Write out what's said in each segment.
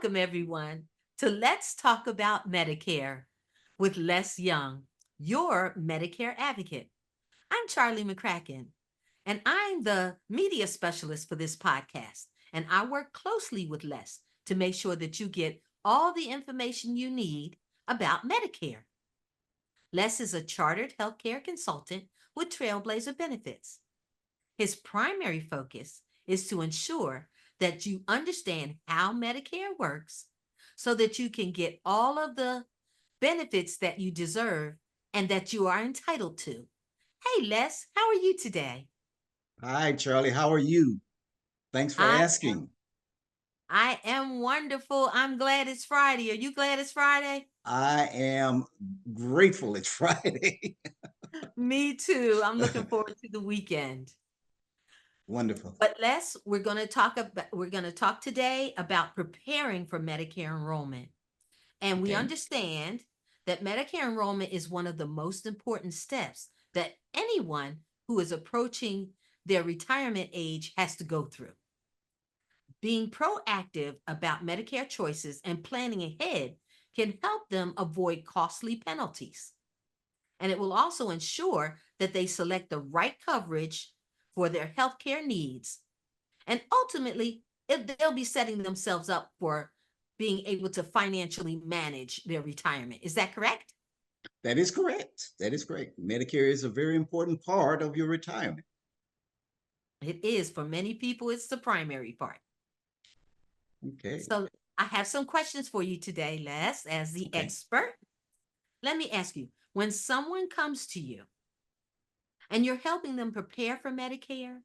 Welcome, everyone, to Let's Talk About Medicare with Les Young, your Medicare advocate. I'm Charly McCracken, and I'm the media specialist for this podcast. And I work closely with Les to make sure that you get all the information you need about Medicare. Les is a chartered healthcare consultant with Trailblazer Benefits. His primary focus is to ensure that you understand how Medicare works so that you can get all of the benefits that you deserve and that you are entitled to. Hey, Les, how are you today? Hi, Charlie. How are you? Thanks for I asking. I am wonderful. I'm glad it's Friday. Are you glad it's Friday? I am grateful it's Friday. Me too. I'm looking forward to the weekend. Wonderful. But Les, we're going to talk today about preparing for Medicare enrollment. And we Okay. understand that Medicare enrollment is one of the most important steps that anyone who is approaching their retirement age has to go through. Being proactive about Medicare choices and planning ahead can help them avoid costly penalties. And it will also ensure that they select the right coverage for their healthcare needs. And ultimately, they'll be setting themselves up for being able to financially manage their retirement. Is that correct? That is correct. That is correct. Medicare is a very important part of your retirement. It is. For many people, it's the primary part. Okay. So I have some questions for you today, Les, as the Okay. expert. Let me ask you, when someone comes to you and you're helping them prepare for Medicare,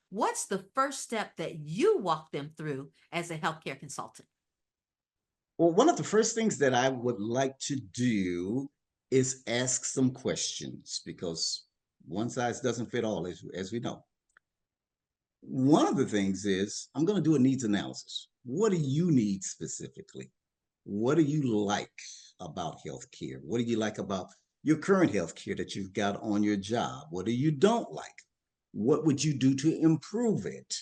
what's the first step that you walk them through as a healthcare consultant? Well, one of the first things that I would like to do is ask some questions because one size doesn't fit all, as we know. One of the things is I'm going to do a needs analysis. What do you need specifically? What do you like about healthcare? What do you like about your current healthcare that you've got on your job? What do you don't like? What would you do to improve it?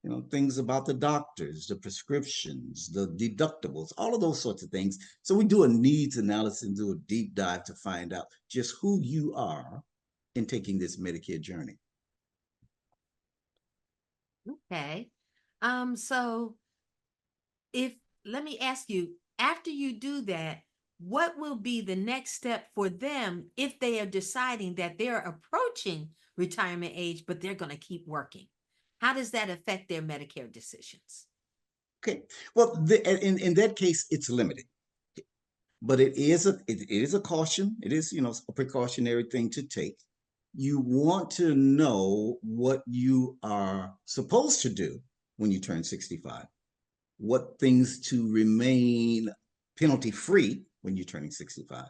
You know, things about the doctors, the prescriptions, the deductibles, all of those sorts of things. So we do a needs analysis and do a deep dive to find out just who you are in taking this Medicare journey. Okay. So if let me ask you, after you do that, what will be the next step for them if they are deciding that they're approaching retirement age, but they're going to keep working? How does that affect their Medicare decisions? Okay. Well, in that case, it's limited, but it is a caution. It is, a precautionary thing to take. You want to know what you are supposed to do when you turn 65, what things to remain penalty free when you're turning 65,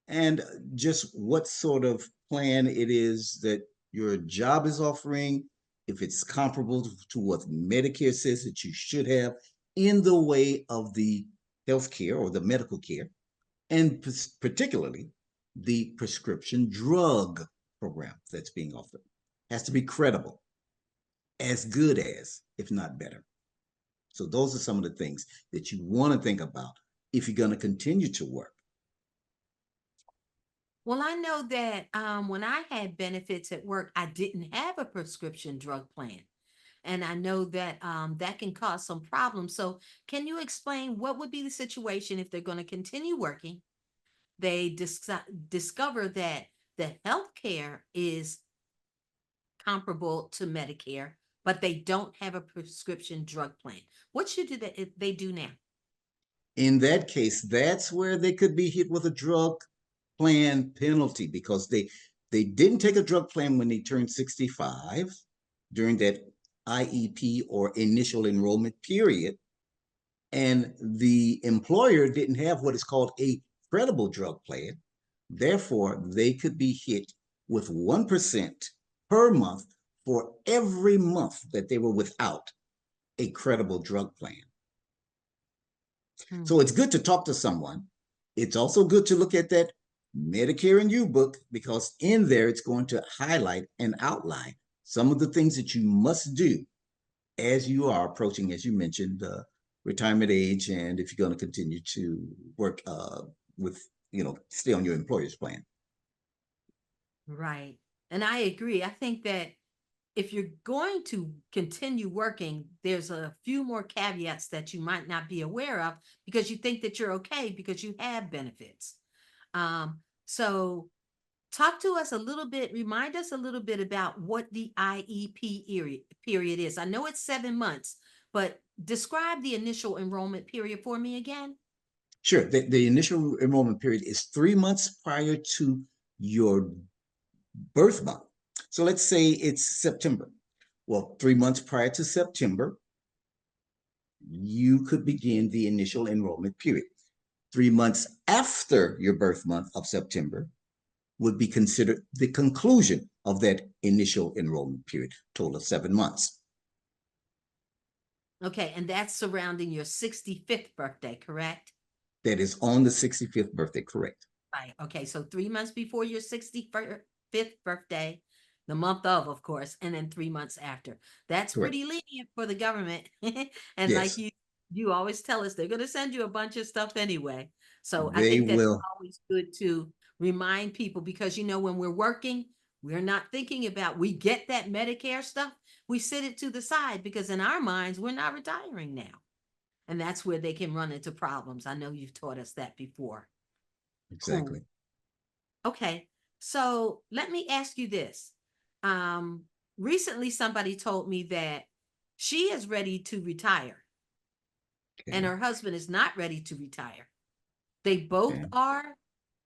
and just what sort of plan it is that your job is offering, if it's comparable to what Medicare says that you should have in the way of the health care or the medical care, and particularly the prescription drug program that's being offered. Has to be credible, as good as, if not better. So those are some of the things that you want to think about if you're going to continue to work. Well, I know that when I had benefits at work, I didn't have a prescription drug plan. And I know that that can cause some problems. So, can you explain what would be the situation if they're going to continue working? They discover that the health care is comparable to Medicare, but they don't have a prescription drug plan. What should they do now? In that case, that's where they could be hit with a drug plan penalty because they didn't take a drug plan when they turned 65 during that IEP or initial enrollment period. And the employer didn't have what is called a credible drug plan. Therefore, they could be hit with 1% per month for every month that they were without a credible drug plan. Hmm. So it's good to talk to someone. It's also good to look at that Medicare and You book because in there it's going to highlight and outline some of the things that you must do as you are approaching, as you mentioned, retirement age, and if you're going to continue to work with, stay on your employer's plan. Right. And I agree. I think that if you're going to continue working, there's a few more caveats that you might not be aware of because you think that you're okay because you have benefits. So talk to us a little bit, remind us a little bit about what the IEP period is. I know it's 7 months, but describe the initial enrollment period for me again. Sure. The initial enrollment period is 3 months prior to your birth month. So let's say it's September. Well, 3 months prior to September, you could begin the initial enrollment period. 3 months after your birth month of September would be considered the conclusion of that initial enrollment period, total of 7 months. Okay, and that's surrounding your 65th birthday, correct? That is on the 65th birthday, correct? Right. Okay, so 3 months before your 65th birthday, the month of course, and then 3 months after. That's Correct. pretty lenient for the government. And like Yes, you always tell us, they're going to send you a bunch of stuff anyway. So I they think that's will. always good to remind people because when we're working, we're not thinking about we get that Medicare stuff, we sit it to the side because in our minds we're not retiring now. And that's where they can run into problems. I know you've taught us that before. Cool. Exactly. Okay. So let me ask you this. Um, Recently somebody told me that she is ready to retire and Okay. her husband is not ready to retire. They both Okay. are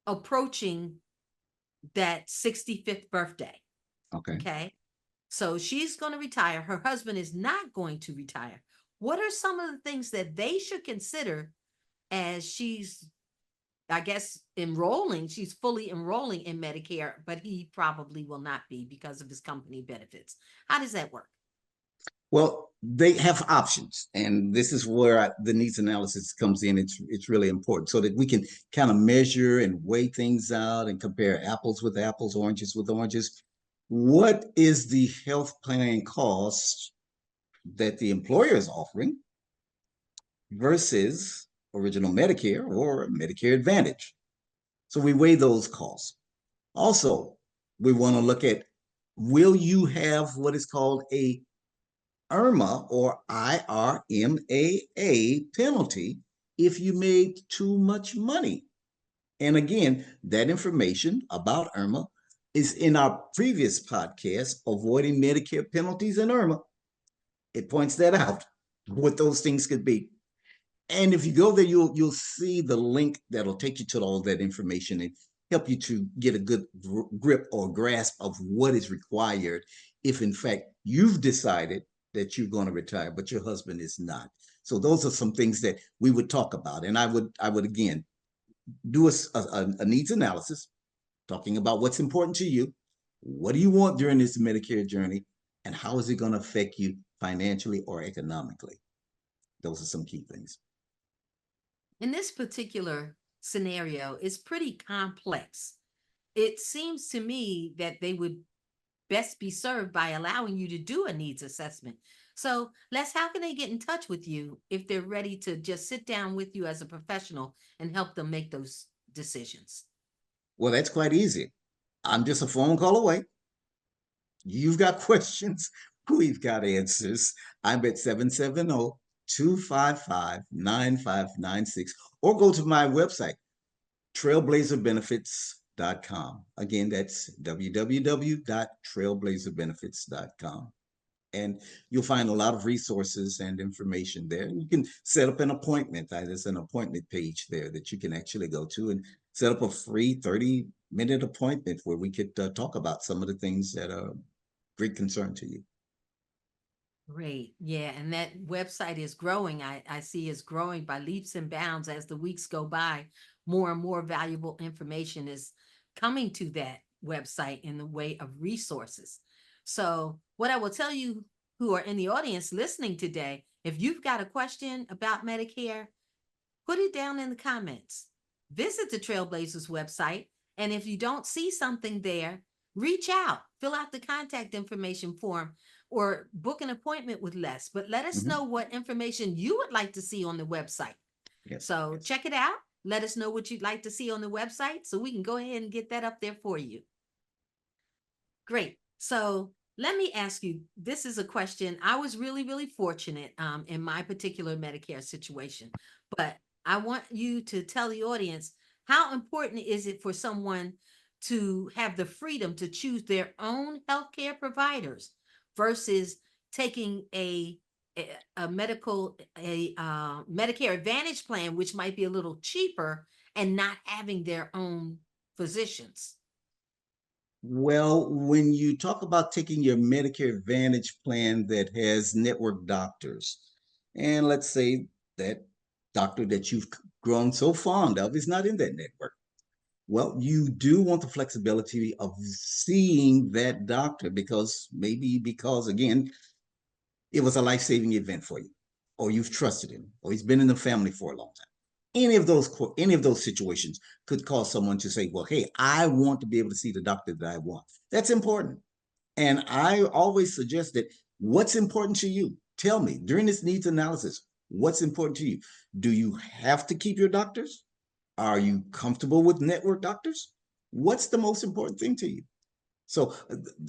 approaching that 65th birthday. Okay. Okay. So she's going to retire. Her husband is not going to retire. What are some of the things that they should consider as she's, I guess, enrolling? She's fully enrolling in Medicare, but he probably will not be because of his company benefits. How does that work? Well, they have options, and this is where the needs analysis comes in. It's really important so that we can kind of measure and weigh things out and compare apples with apples, oranges with oranges. What is the health plan cost that the employer is offering versus original Medicare or Medicare Advantage? So we weigh those costs. Also, we want to look at, will you have what is called a IRMA or IRMAA penalty if you made too much money? And again, that information about IRMA is in our previous podcast, Avoiding Medicare Penalties and IRMA. It points that out, what those things could be. And if you go there, you'll see the link that'll take you to all that information and help you to get a good grip or grasp of what is required if in fact you've decided that you're going to retire, but your husband is not. So those are some things that we would talk about. And I would again do a needs analysis, talking about what's important to you, what do you want during this Medicare journey, and how is it going to affect you financially or economically. Those are some key things. In this particular scenario, it's pretty complex. It seems to me that they would best be served by allowing you to do a needs assessment. So, Les, how can they get in touch with you if they're ready to just sit down with you as a professional and help them make those decisions? Well, that's quite easy. I'm just a phone call away. You've got questions, we've got answers. I'm at 770-255-9596, or go to my website, trailblazerbenefits.com. Again, that's www.trailblazerbenefits.com. And you'll find a lot of resources and information there. You can set up an appointment. There's an appointment page there that you can actually go to and set up a free 30-minute appointment where we could talk about some of the things that are great concern to you. Great. Yeah. And that website is growing. I see it's growing by leaps and bounds as the weeks go by. More and more valuable information is coming to that website in the way of resources. So, what I will tell you who are in the audience listening today, if you've got a question about Medicare, put it down in the comments. Visit the Trailblazers website. And if you don't see something there, reach out, fill out the contact information form. or book an appointment with Les, but let us Mhm. know what information you would like to see on the website. Yes, So yes. check it out. Let us know what you'd like to see on the website so we can go ahead and get that up there for you. Great. So let me ask you, this is a question. I was really, really fortunate in my particular Medicare situation, but I want you to tell the audience, how important is it for someone to have the freedom to choose their own healthcare providers versus taking a medical Medicare Advantage plan, which might be a little cheaper, and not having their own physicians? Well, when you talk about taking your Medicare Advantage plan that has network doctors, and let's say that doctor that you've grown so fond of is not in that network. Well, you do want the flexibility of seeing that doctor because again, it was a life-saving event for you, or you've trusted him, or he's been in the family for a long time. Any of those situations could cause someone to say, well, hey, I want to be able to see the doctor that I want. That's important. And I always suggest that what's important to you? Tell me during this needs analysis, what's important to you? Do you have to keep your doctors? Are you comfortable with network doctors? What's the most important thing to you? So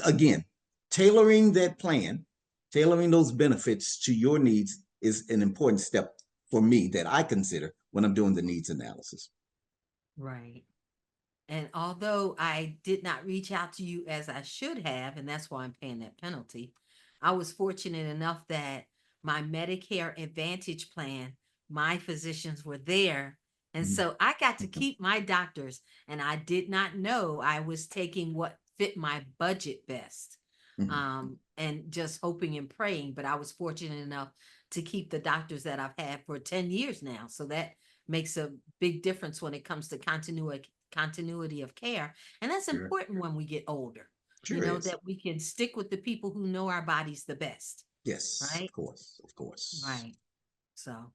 again, tailoring that plan, tailoring those benefits to your needs is an important step for me that I consider when I'm doing the needs analysis. Right. And although I did not reach out to you as I should have, and that's why I'm paying that penalty, I was fortunate enough that my Medicare Advantage plan, my physicians were there. And so I got to keep my doctors, and I did not know I was taking what fit my budget best. And just hoping and praying. But I was fortunate enough to keep the doctors that I've had for 10 years now. So that makes a big difference when it comes to continuity of care. And that's Sure, important when we get older, sure is. that we can stick with the people who know our bodies the best. Yes, of Right. course, of course. Right. So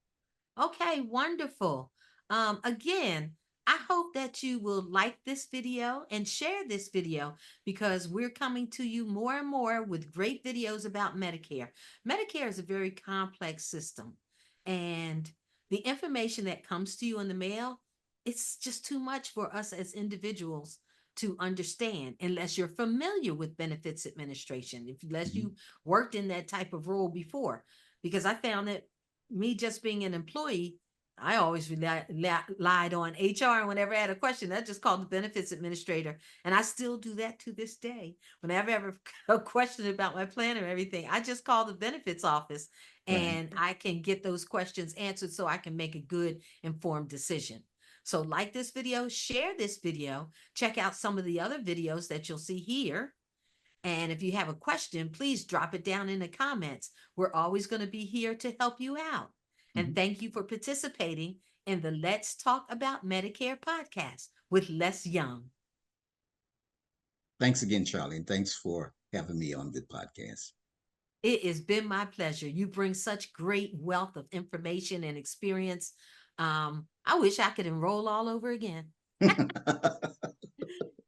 okay, wonderful. Again, I hope that you will like this video and share this video because we're coming to you more and more with great videos about Medicare. Medicare is a very complex system, and the information that comes to you in the mail, it's just too much for us as individuals to understand unless you're familiar with benefits administration, unless Mhm. you worked in that type of role before. Because I found that me just being an employee, I always lied on HR. And whenever I had a question, I just called the benefits administrator. And I still do that to this day. Whenever I have a question about my plan or everything, I just call the benefits office Right. and I can get those questions answered so I can make a good, informed decision. So, like this video, share this video, check out some of the other videos that you'll see here. And if you have a question, please drop it down in the comments. We're always going to be here to help you out. And Mhm. thank you for participating in the Let's Talk About Medicare podcast with Les Young. Thanks again, Charlie, and thanks for having me on the podcast. It has been my pleasure. You bring such great wealth of information and experience. I wish I could enroll all over again.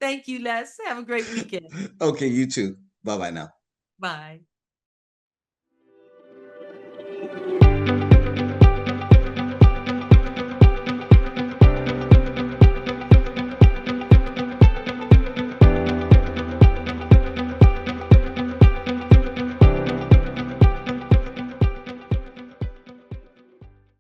Thank you, Les. Have a great weekend. Okay, you too. Bye bye now. Bye.